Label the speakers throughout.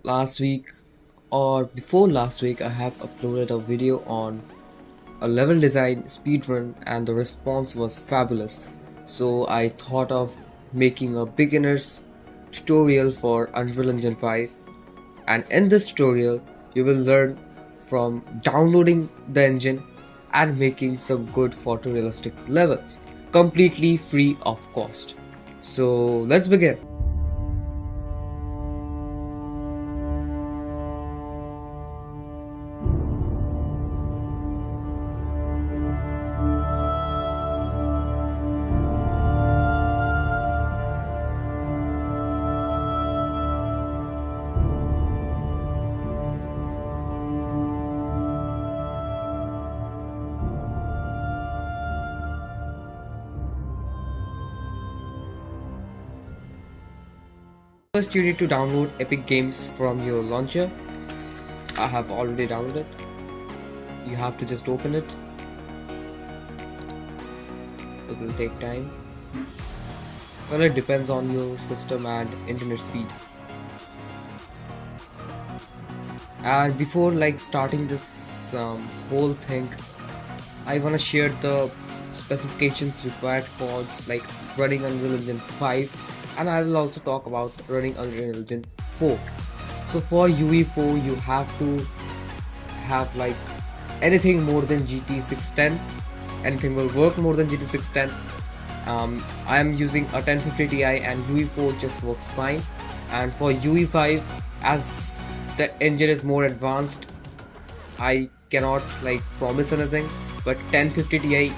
Speaker 1: last week or before last week, I have uploaded a video on a level design speedrun and the response was fabulous. So I thought of making a beginner's tutorial for Unreal Engine 5, and in this tutorial you will learn from downloading the engine and making some good photorealistic levels completely free of cost. So let's begin. First, you need to download Epic Games from your launcher. I have already downloaded. You have to just open it. It will take time. Well, it depends on your system and internet speed. And before starting this whole thing, I wanna share the specifications required for running Unreal Engine 5. And I will also talk about running Unreal Engine 4. So for UE4 you have to have anything more than GT 610. Anything will work more than GT 610. I am using a 1050 Ti and UE4 just works fine. And for UE5, as the engine is more advanced, I cannot promise anything, but 1050 Ti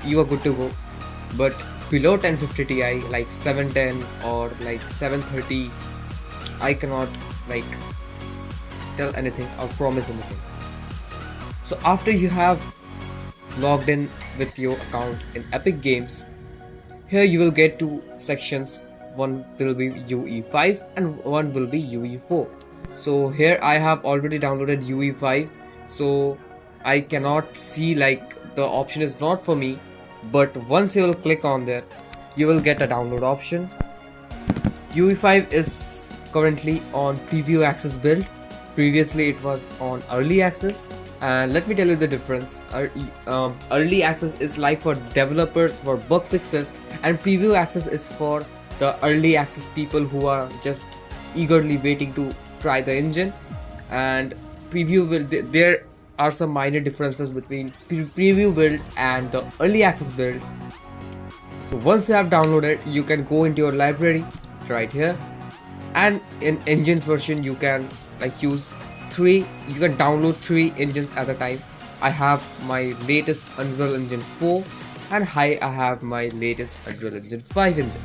Speaker 1: you are good to go. But below 1050 Ti, 710 or 730, I cannot tell anything or promise anything. So after you have logged in with your account in Epic Games, here you will get two sections. One will be UE5 and one will be UE4. So here I have already downloaded UE5, so I cannot see the option is not for me. But once you will click on there, you will get a download option. UE5 is currently on preview access build. Previously it was on early access, and let me tell you the difference. Early access is for developers for bug fixes, and preview access is for the early access people who are just eagerly waiting to try the engine. And preview will there are some minor differences between preview build and the early access build. So once you have downloaded, you can go into your library right here, and in engines version you can use you can download 3 engines at a time. I have my latest Unreal Engine 4, and I have my latest Unreal Engine 5 engine.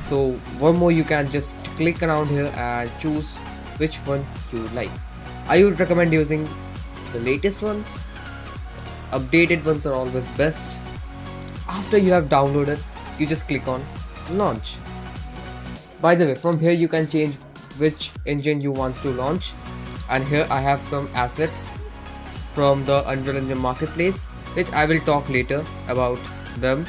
Speaker 1: So one more, you can just click around here and choose which one you like. I would recommend using the latest ones. Updated ones are always best. After you have downloaded, you just click on launch. By the way, from here you can change which engine you want to launch, and here I have some assets from the Unreal Engine marketplace, which I will talk later about them.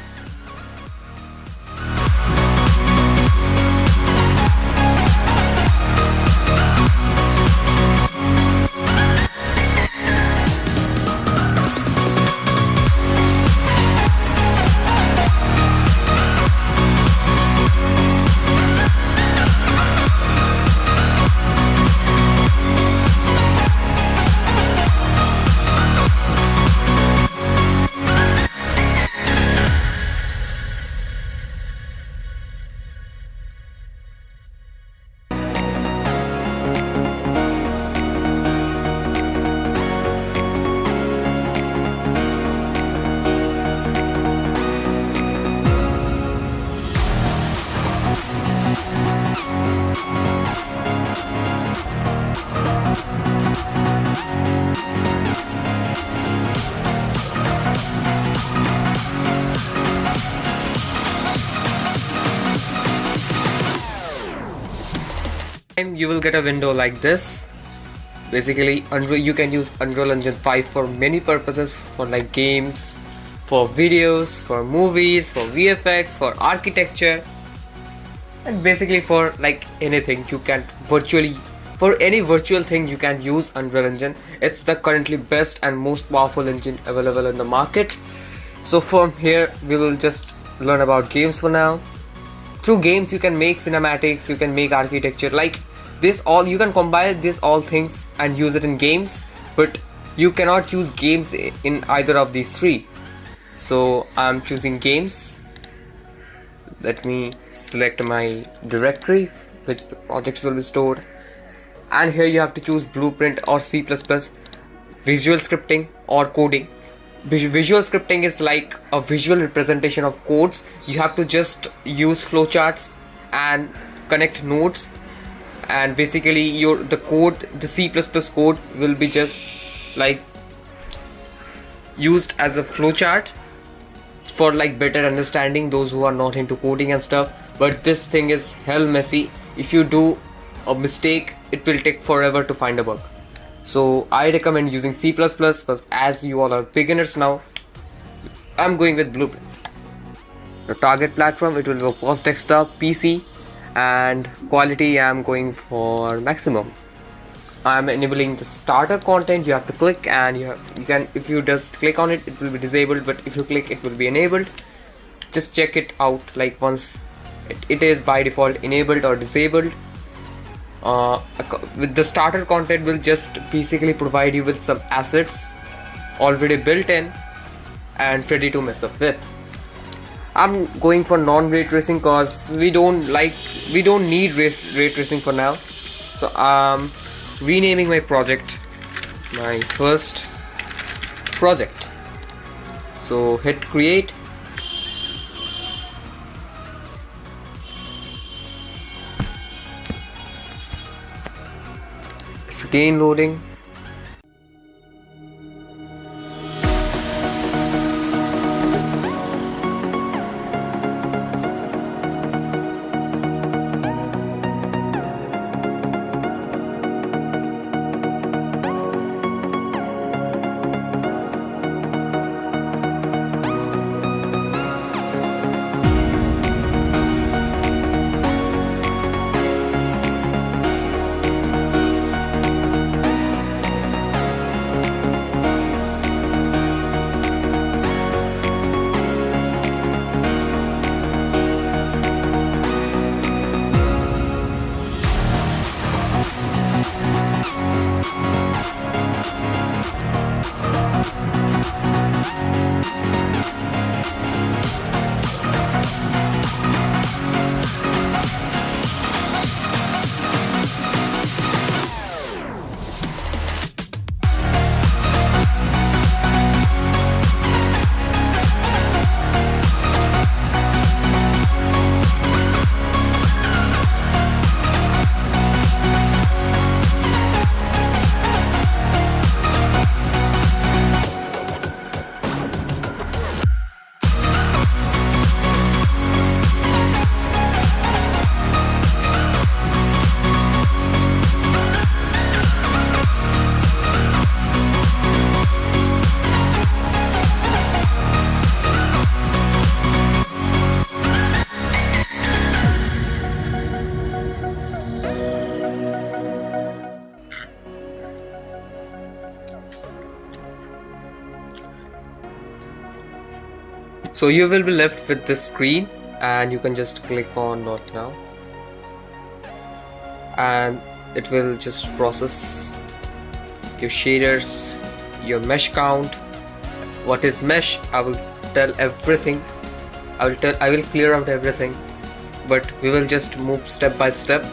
Speaker 1: You will get a window like this. Basically, you can use Unreal Engine 5 for many purposes, for games, for videos, for movies, for VFX, for architecture, and basically for anything. You can virtually For any virtual thing you can use Unreal Engine. It's the currently best and most powerful engine available in the market. So from here we will just learn about games for now. Through games you can make cinematics, you can make architecture, like this all, you can combine this all things and use it in games, but you cannot use games in either of these three. So I'm choosing games. Let me select my directory which the projects will be stored, and here you have to choose Blueprint or C++, visual scripting or coding. Visual scripting is like a visual representation of codes. You have to just use flowcharts and connect nodes, and basically the C++ code will be just like used as a flowchart for like better understanding those who are not into coding and stuff. But this thing is hell messy. If you do a mistake, it will take forever to find a bug. So I recommend using C++, but as you all are beginners now, I'm going with Blueprint. The target platform, it will be post desktop, PC, and quality I'm going for maximum. I'm enabling the starter content. You have to click, and you can, if you just click on it, it will be disabled, but if you click, it will be enabled. Just check it out, like once it is by default enabled or disabled. With the starter content will just basically provide you with some assets already built in and ready to mess up with. I'm going for non-ray tracing cause we don't need ray tracing for now. So I'm renaming my project, my first project. So hit create. It's again loading. So you will be left with this screen, and you can just click on not now, and it will just process your shaders, your mesh count. What is mesh? I will tell everything. I will clear out everything, but we will just move step by step.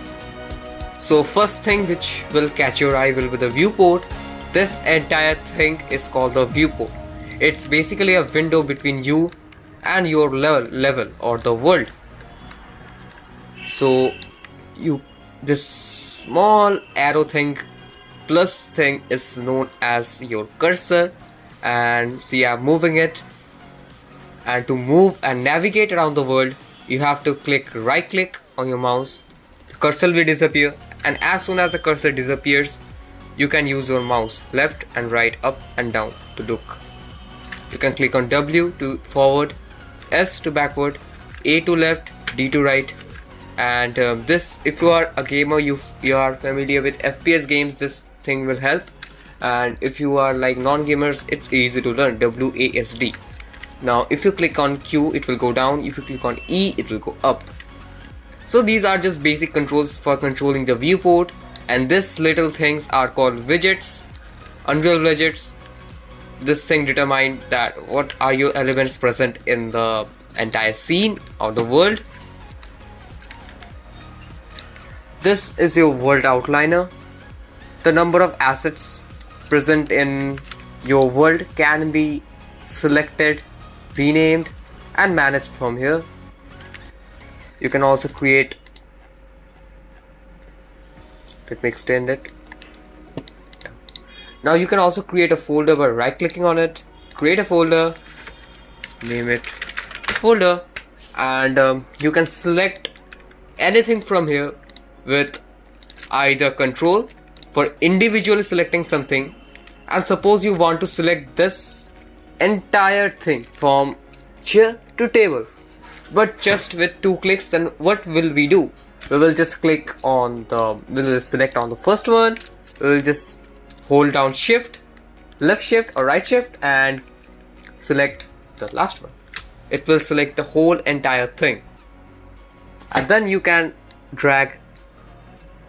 Speaker 1: So first thing which will catch your eye will be the viewport. This entire thing is called the viewport. It's basically a window between you and your level or the world. So this small arrow thing plus thing is known as your cursor, and see I'm moving it, and to move and navigate around the world you have to right click on your mouse. The cursor will disappear, and as soon as the cursor disappears you can use your mouse left and right, up and down to look. You can click on W to forward, S to backward, A to left, D to right, And this, if you are a gamer, you are familiar with FPS games, this thing will help. And if you are like non-gamers, it's easy to learn. WASD. Now if you click on Q, it will go down. If you click on E, it will go up. So these are just basic controls for controlling the viewport, and this little things are called widgets, Unreal widgets. This thing determines that what are your elements present in the entire scene or the world. This is your world outliner. The number of assets present in your world can be selected, renamed, and managed from here. You can also create, let me extend it. Now you can also create a folder by right clicking on it, create a folder, name it folder, and you can select anything from here with either control for individually selecting something. And suppose you want to select this entire thing from chair to table, but just with 2 clicks, then what will we do? We will just click on we will select on the first one. We will just hold down shift, left shift or right shift, and select the last one. It will select the whole entire thing, and then you can drag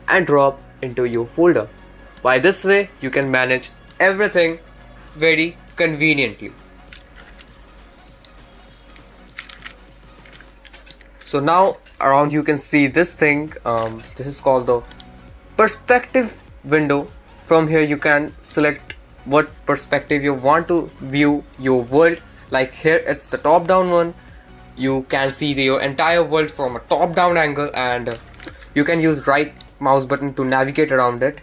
Speaker 1: and drop into your folder. By this way you can manage everything very conveniently. So now around you can see this thing. This is called the perspective window. From here you can select what perspective you want to view your world. Like here it's the top down one. You can see your entire world from a top down angle, and you can use right mouse button to navigate around it.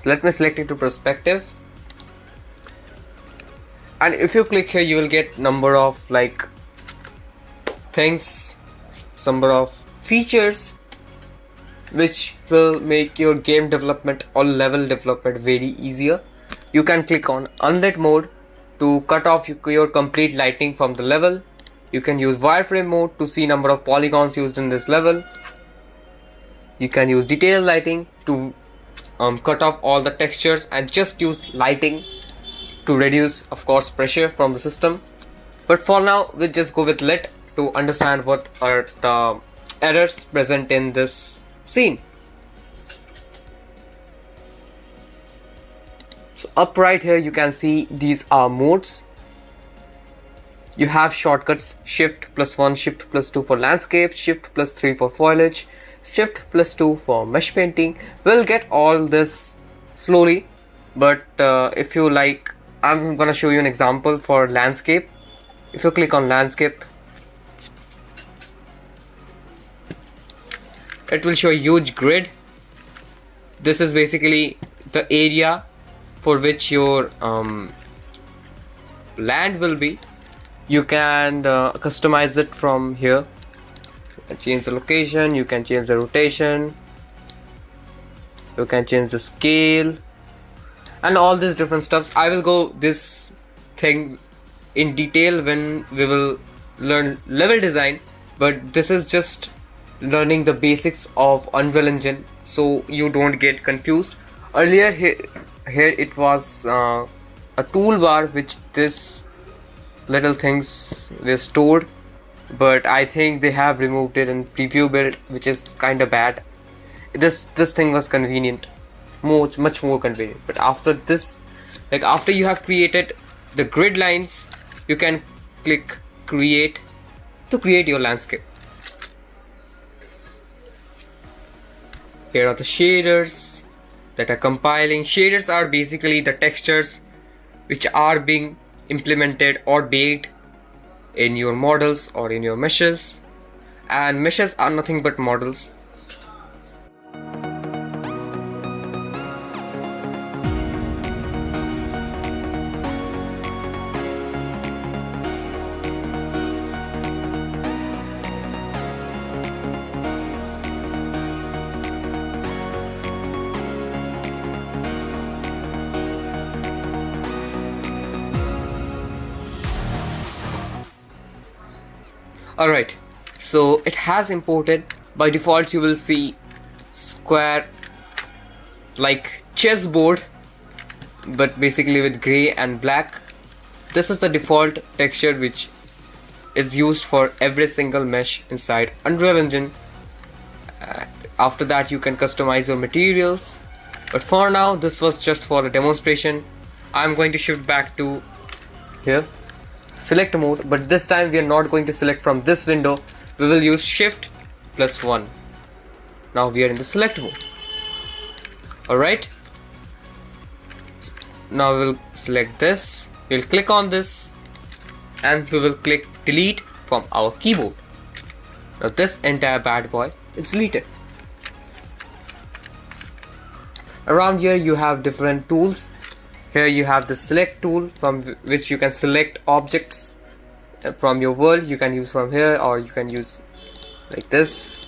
Speaker 1: Let me select it to perspective, and if you click here you will get number of like things, number of features which will make your game development or level development very easier. You can click on unlit mode to cut off your complete lighting from the level. You can use wireframe mode to see number of polygons used in this level. You can use detail lighting to cut off all the textures and just use lighting to reduce, of course, pressure from the system. But for now we'll just go with lit to understand what are the errors present in this scene. So up right here you can see these are modes. You have shortcuts shift +1, shift +2 for landscape, shift +3 for foliage, shift +2 for mesh painting. We'll get all this slowly, but if you like, I'm gonna show you an example for landscape. If you click on landscape, it will show a huge grid. This is basically the area for which your land will be. You can customize it from here. You can change the location, you can change the rotation, you can change the scale, and all these different stuffs. I will go this thing in detail when we will learn level design, but this is just learning the basics of Unreal Engine so you don't get confused. Earlier here it was a toolbar which this little things were stored, but I think they have removed it in preview build, which is kind of bad. This thing was convenient, much more convenient. But after this, like after you have created the grid lines, you can click create to create your landscape. Here are the shaders that are compiling. Shaders are basically the textures which are being implemented or baked in your models or in your meshes, and meshes are nothing but models. Alright, so it has imported. By default you will see square like chessboard, but basically with grey and black. This is the default texture which is used for every single mesh inside Unreal Engine. After that you can customize your materials, but for now this was just for a demonstration. I'm going to shift back to here, select mode, but this time we are not going to select from this window. We will use shift plus 1. Now we are in the select mode. Alright, now we will select this, we'll click on this, and we will click delete from our keyboard. Now this entire bad boy is deleted. Around here you have different tools. Here you have the select tool, from which you can select objects from your world. You can use from here, or you can use like this.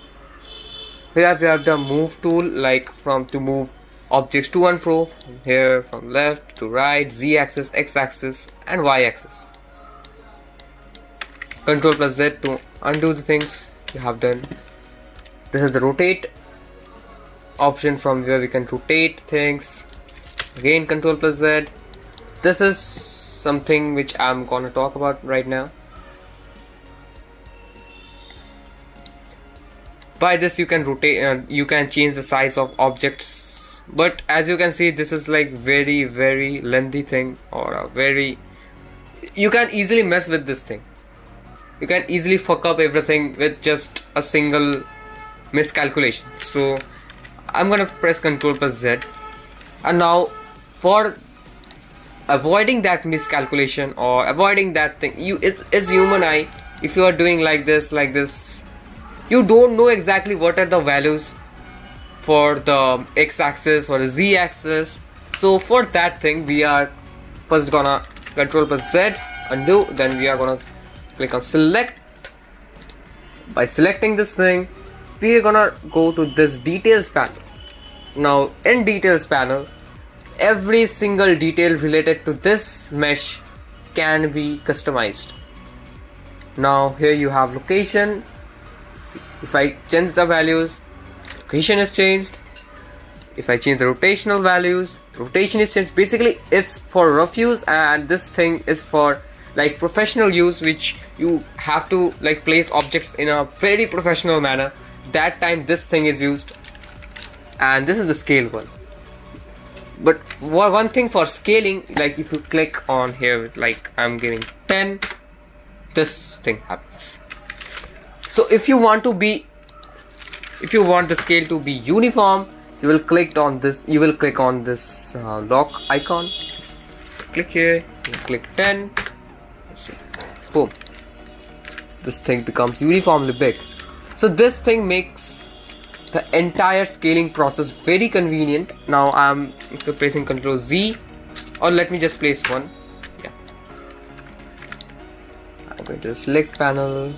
Speaker 1: Here we have the move tool, like to move objects to and fro, from here, from left to right, Z axis, X axis and Y axis. Control plus Z to undo the things you have done. This is the rotate option, from where we can rotate things. Again Control plus Z. This is something which I'm gonna talk about right now. By this you can rotate, you can change the size of objects, but as you can see this is like very lengthy thing, or you can easily mess with this thing. You can easily fuck up everything with just a single miscalculation. So I'm gonna press Ctrl plus Z, and now for avoiding that miscalculation or avoiding that thing, it's human eye. If you are doing like this, you don't know exactly what are the values for the X-axis or the Z-axis. So for that thing we are first gonna Ctrl plus Z, undo, then we are gonna click on select. By selecting this thing, we are gonna go to this details panel. Now in details panel, every single detail related to this mesh can be customized. Now here you have location. See, if I change the values, location is changed. If I change the rotational values, rotation is changed. Basically it's for rough use, and this thing is for like professional use, which you have to like place objects in a very professional manner. That time this thing is used. And this is the scale one. But one thing for scaling, like if you click on here, like I'm giving 10, this thing happens. So if you want the scale to be uniform, you will click on this. You will click on this lock icon. Click here. You click 10. Let's see. Boom. This thing becomes uniformly big. So this thing makes the entire scaling process very convenient. Now I'm placing Ctrl Z, or let me just place one. Yeah, I'm going to the select panel,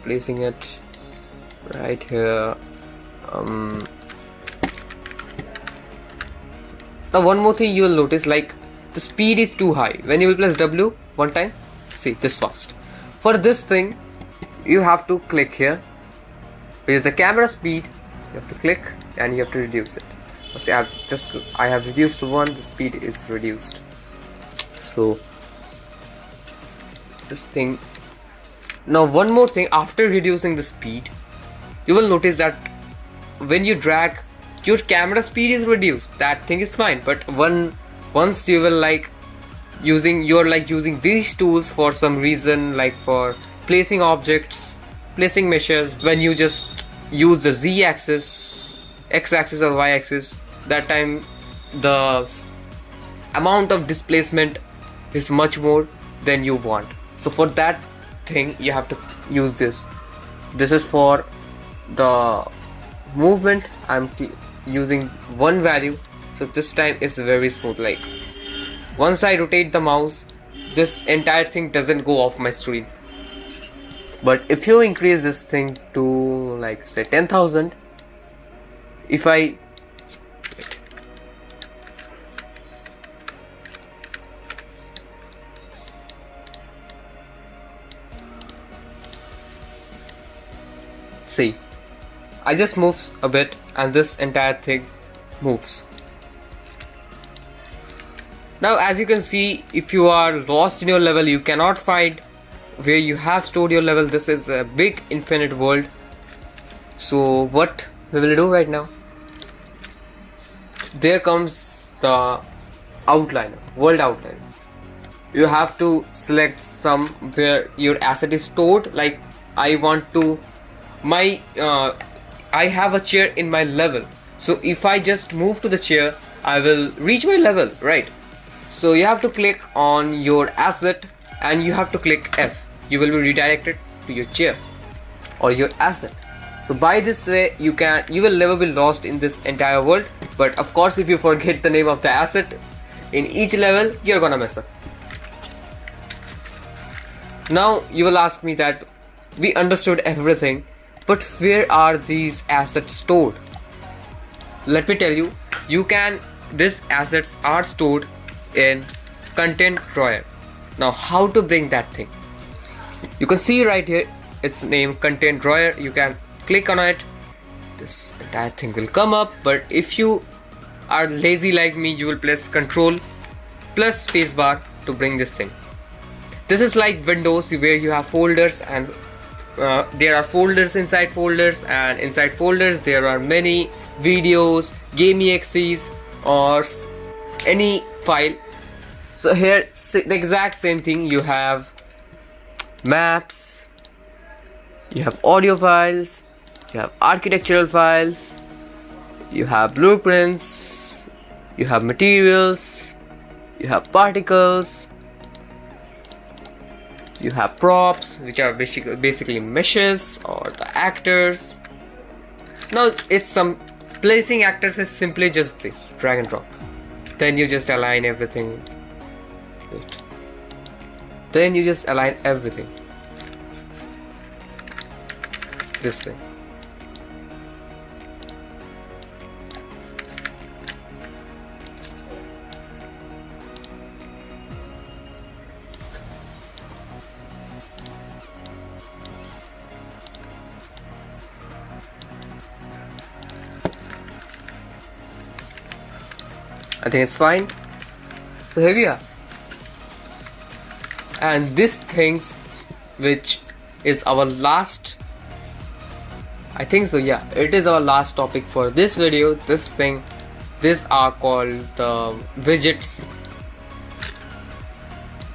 Speaker 1: placing it right here. Now one more thing you will notice, like the speed is too high. When you will press W one time, see this fast. For this thing you have to click here, which is the camera speed. You have to click and you have to reduce it. See, I have reduced to 1, the speed is reduced. So this thing. Now one more thing, after reducing the speed, you will notice that when you drag, your camera speed is reduced. That thing is fine, but once you will using these tools for some reason, like for placing objects, placing meshes, when you just use the Z axis, X axis or Y axis, that time the amount of displacement is much more than you want. So for that thing you have to use this. This is for the movement. I'm using one value, so this time it's very smooth. Like once I rotate the mouse, this entire thing doesn't go off my screen. But if you increase this thing to like say 10,000, if I See, I just moves a bit and this entire thing moves. Now as you can see, if you are lost in your level, you cannot find where you have stored your level. This is a big infinite world. So what we will do right now, there comes the outliner, world outliner. You have to select some where your asset is stored. Like I want to, I have a chair in my level, so if I just move to the chair, I will reach my level, right? So you have to click on your asset and you have to click F. You will be redirected to your chair or your asset. So by this way you will never be lost in this entire world. But of course, if you forget the name of the asset in each level, you're gonna mess up. Now you will ask me that we understood everything, but where are these assets stored? Let me tell you, these assets are stored in content drawer. Now how to bring that thing? You can see right here, it's named content drawer. You can click on it, this entire thing will come up. But if you are lazy like me, you will press Ctrl plus spacebar to bring this thing. This is like Windows where you have folders and there are folders inside folders, and inside folders there are many videos, game exes or any file. So here the exact same thing. You have maps, you have audio files, you have architectural files, you have blueprints, you have materials, you have particles, you have props, which are basically meshes or the actors. Now it's some placing actors is simply just this, drag and drop. Then you just align everything. Wait. Then you just align everything this way. I think it's fine. So here we are. And this things, which is our last, I think so, yeah, it is our last topic for this video. These are called the widgets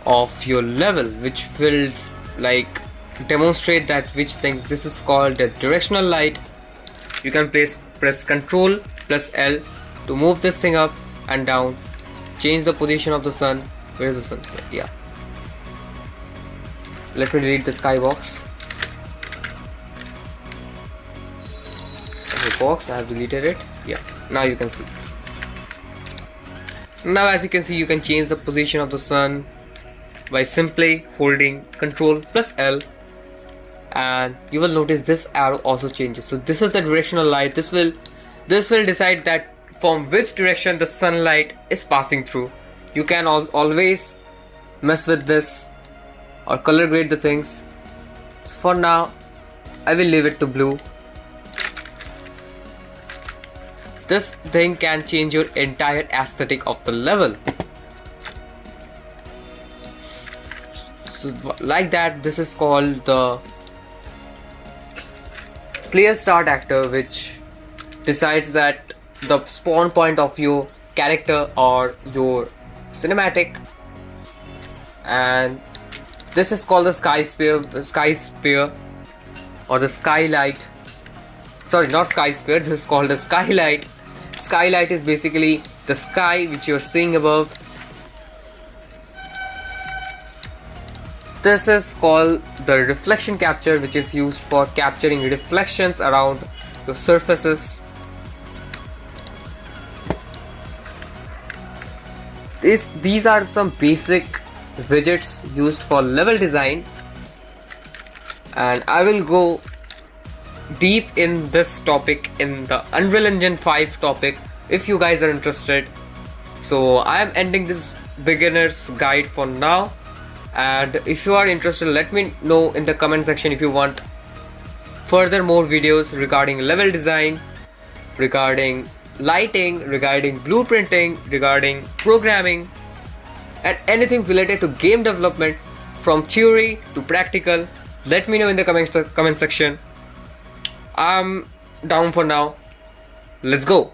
Speaker 1: of your level, which will like demonstrate that which things. This is called the directional light. You can press Ctrl plus L to move this thing up and down, change the position of the sun. Where is the sun? Yeah. Let me delete the skybox. Skybox, I have deleted it. Yeah, now you can see. Now as you can see, you can change the position of the sun by simply holding Ctrl plus L, and you will notice this arrow also changes. So this is the directional light. This will decide that from which direction the sunlight is passing through. You can always mess with this or color grade the things. So for now I will leave it to blue. This thing can change your entire aesthetic of the level. So like that, this is called the player start actor, which decides that the spawn point of your character or your cinematic. And this is called the sky sphere or the skylight. Sorry, not sky sphere, this is called the skylight. Skylight is basically the sky which you're seeing above. This is called the reflection capture, which is used for capturing reflections around your surfaces. These are some basic widgets used for level design, and I will go deep in this topic in the Unreal Engine 5 topic if you guys are interested. So I am ending this beginner's guide for now, and if you are interested, let me know in the comment section if you want further more videos regarding level design, regarding lighting, regarding blueprinting, regarding programming, and anything related to game development from theory to practical, let me know in the comment section. I'm down for now. Let's go.